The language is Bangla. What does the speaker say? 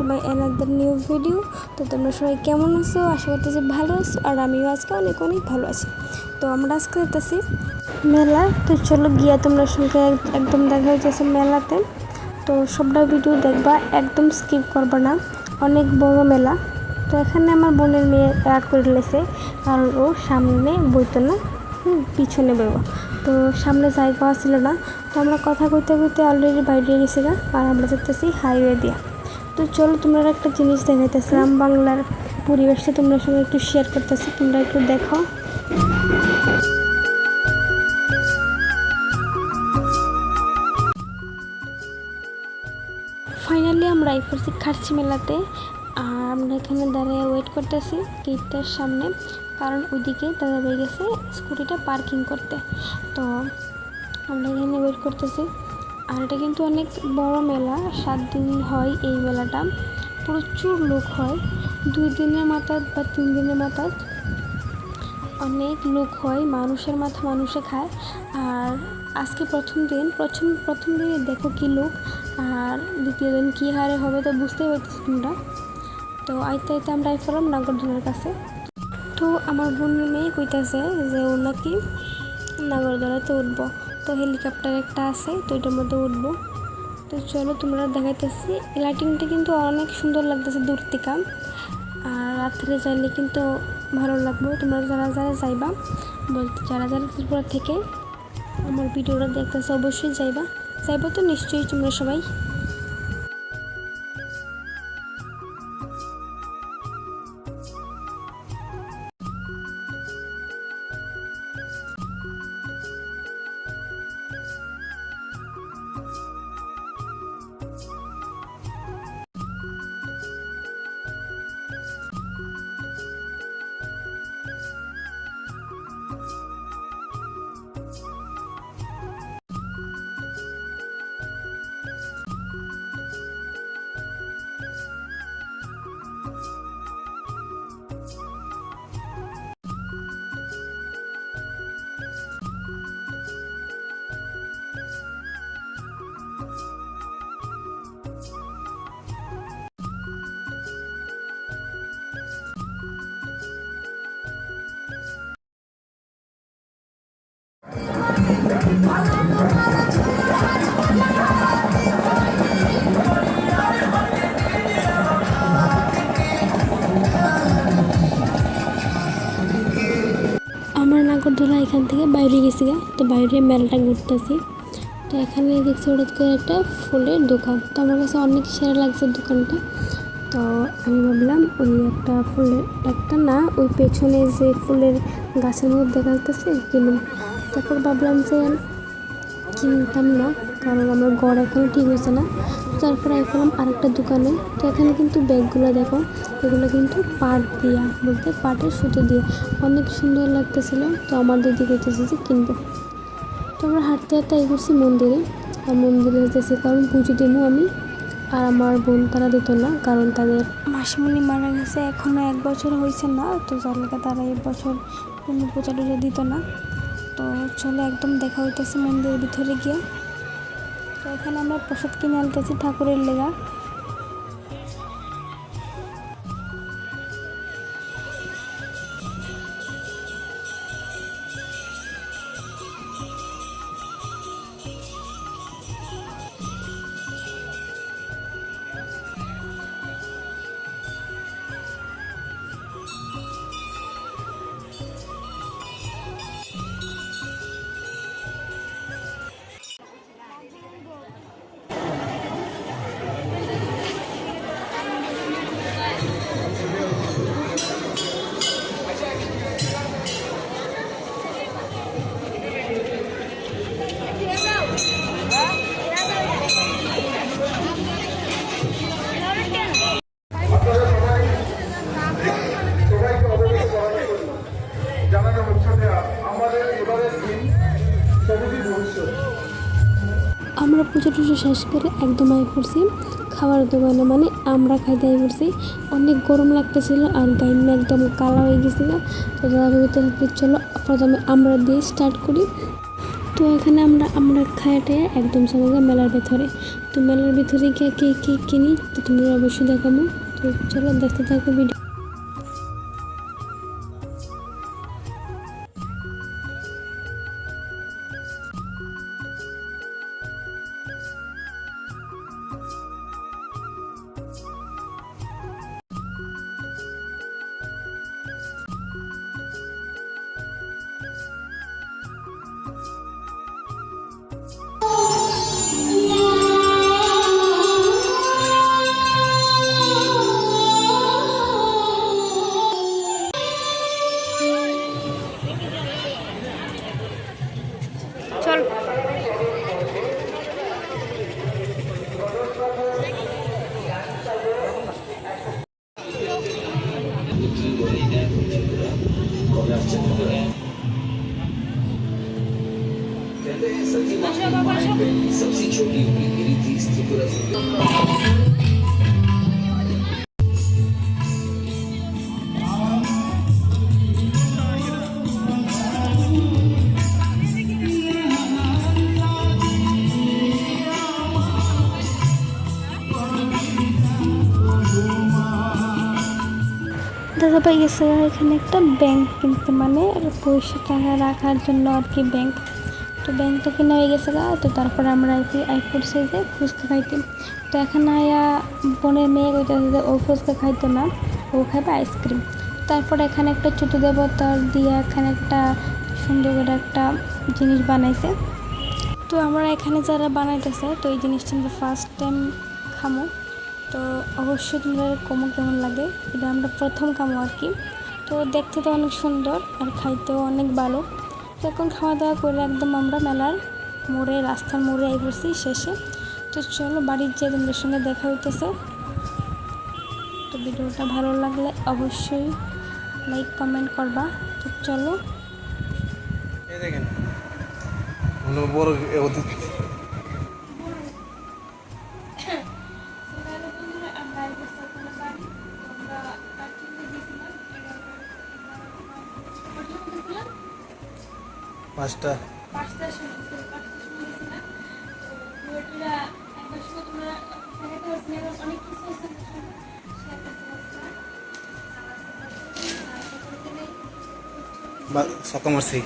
To my another new video. তো তোমরা সবাই কেমন আছো? আশা করতেছি ভালো আছো, আর আমিও আজকে অনেক অনেক ভালো আছি। তো আমরা আজকে যেতেছি মেলা। তো চলো গিয়া তোমরা সঙ্গে একদম দেখা হইতেছে মেলাতে। তো সবটা ভিডিও দেখবা, একদম স্কিপ করবা না, অনেক বড় মেলা। তো এখানে আমার বোনের মেয়ে রাগ করে লেছে, কারণ ও সামনে বইতো না, পিছনে বইব। তো সামনে জায়গা ছিল না। তো আমরা কথা কইতে কইতে অলরেডি বাইরে গেছি গা, আর আমরা যেতেছি হাইওয়ে দিয়া। তো চলো তোমরা একটা জিনিস দেখাইতেছি, গ্রাম বাংলার পরিবেশটা তোমরা সঙ্গে একটু শেয়ার করতেছি, তোমরা একটু দেখো। ফাইনালি আমরা আইফরছি খার্চি মেলাতে। আর আমরা এখানে দাঁড়িয়ে ওয়েট করতেছি গেটটার সামনে, কারণ ওইদিকে দাদা ভাই গেছে স্কুটিটা পার্কিং করতে। তো আমরা এখানে ওয়েট করতেছি। আর এটা কিন্তু অনেক বড় মেলা, 7 দিন হয় এই মেলাটা, প্রচুর লোক হয়। 2 দিনের মাথা বা 3 দিনের মাথা অনেক লোক হয়, মানুষের মাথা মানুষে খায়। আর আজকে প্রথম দিনে দেখো কি লোক, আর দ্বিতীয় দিন কী হারে হবে তো বুঝতেই পারতেছি তোমরা। তো আইতে আমরা আইলাম নাগরদোলার কাছে। তো আমার বোনের মেয়ে কইতাছে যে ও নাকি নাগরদোলাতে উঠবো। তো হেলিকপ্টার একটা আছে, তো এটার মধ্যে উঠবো। তো চলো তোমরা দেখাইতেছি। লাইটিংটা কিন্তু অনেক সুন্দর লাগতেছে দূর থেকে, আর রাত্রে যাইলে কিন্তু ভালো লাগবে। তোমরা যারা যাইবা, বলতে যারা ত্রিপুরা থেকে আমার ভিডিওটা দেখতেছে অবশ্যই যাইবা তো নিশ্চয়ই তোমরা সবাই। আমরা নাগরদোলা এখান থেকে বাইরে গেছি গা, তো বাইরে মেলাটা ঘুরতেছি। তো এখানে দেখছি হঠাৎ করে একটা ফুলের দোকান, তো আমার কাছে অনেক সেরা লাগছে দোকানটা। তো আমি ভাবলাম ওই একটা ফুলের, একটা না ওই পেছনে যে ফুলের গাছের মধ্যে দেখা যাচ্ছে কিনুন। তারপর ভাবলাম যে কিনতাম না, কারণ আমার গড় এখনও ঠিক হয়েছে না। তারপরে আসলাম আরেকটা দোকানে। তো এখানে কিন্তু ব্যাগগুলো দেখো, এগুলো কিন্তু পাট দিয়া, বলতে পাটের সুতো দিয়ে অনেক সুন্দর লাগতেছিলো। তো আমার দিদি করতেছে যে কিনবো। তো আমরা হাঁটতে এই করছি মন্দিরে, আর মন্দিরে যেতেছি কারণ পুজো দিনও আমি আর আমার বোন তারা দিত না, কারণ তাদের মাসিমণি মারা গেছে, এখনও 1 বছর হয়েছে না। তো যার লেগে তারা 1 বছর কোনো পূজা টুজা দিত না। তো চলে একদম দেখা হইতেছে মন্দিরের ভিতরে গিয়ে। তো এখানে আমরা প্রসাদ কিনে আনতেছি ঠাকুরের লেগা। আমরা পুজো টুজো শেষ করে একদম আই পড়ছি খাবার দোকানে, মানে আমরা খাইতে আই পড়ছি। অনেক গরম লাগতেছিল আর গাইমে একদম কালা হয়ে গেছিল। তো দাদা চলো প্রথমে আমরা দিয়ে স্টার্ট করি। তো এখানে আমরা আমরা খাইতে একদম সবাই মেলার ভেতরে। তো মেলার ভিতরে গিয়ে কে কী কিনি তো তোমরা অবশ্যই দেখাবো। তো চলো দেখতে থাকো ভিডিও। চল कहते हैं सती माँ की माँ पे सबसे छोटी उंगली गिरी थी त्रिपुरा से। দাদা ভাই গেছে এখানে একটা ব্যাংক কিনতে, মানে পয়সা টাকা রাখার জন্য আর কি ব্যাংক। তো ব্যাংকটা কিনা হয়ে গেছে গা। তো তারপরে আমরা আর কি আই করছি যে ফুচকা খাইতে। তো এখন আয়া বোনের মেয়ে কইতেছে যে ও ফুচকা খাইতো না, ও খাইবে আইসক্রিম। তারপরে এখানে একটা ছোটো দেবতার দিয়ে এখানে একটা সুন্দর করে একটা জিনিস বানাইছে। তো আমরা এখানে যারা বানাইতেছে তো এই জিনিসটা আমরা ফার্স্ট টাইম খামো। তো অবশ্যই তোমরা কমো কেমন লাগে, এটা আমরা প্রথম খামো আর কি। তো দেখতে তো অনেক সুন্দর আর খাইতেও অনেক ভালো। তো এখন খাওয়া দাওয়া করে একদম আমরা মেলার মোড়ে, রাস্তার মোড়ে আই পড়ছি শেষে। তো চলো বাড়ির যেয়ে তোমাদের সঙ্গে দেখা হইতেছে। তো ভিডিওটা ভালো লাগলে অবশ্যই লাইক কমেন্ট করবা। তো চলো দেখেন বড় পাঁচটা সকাল মারছি।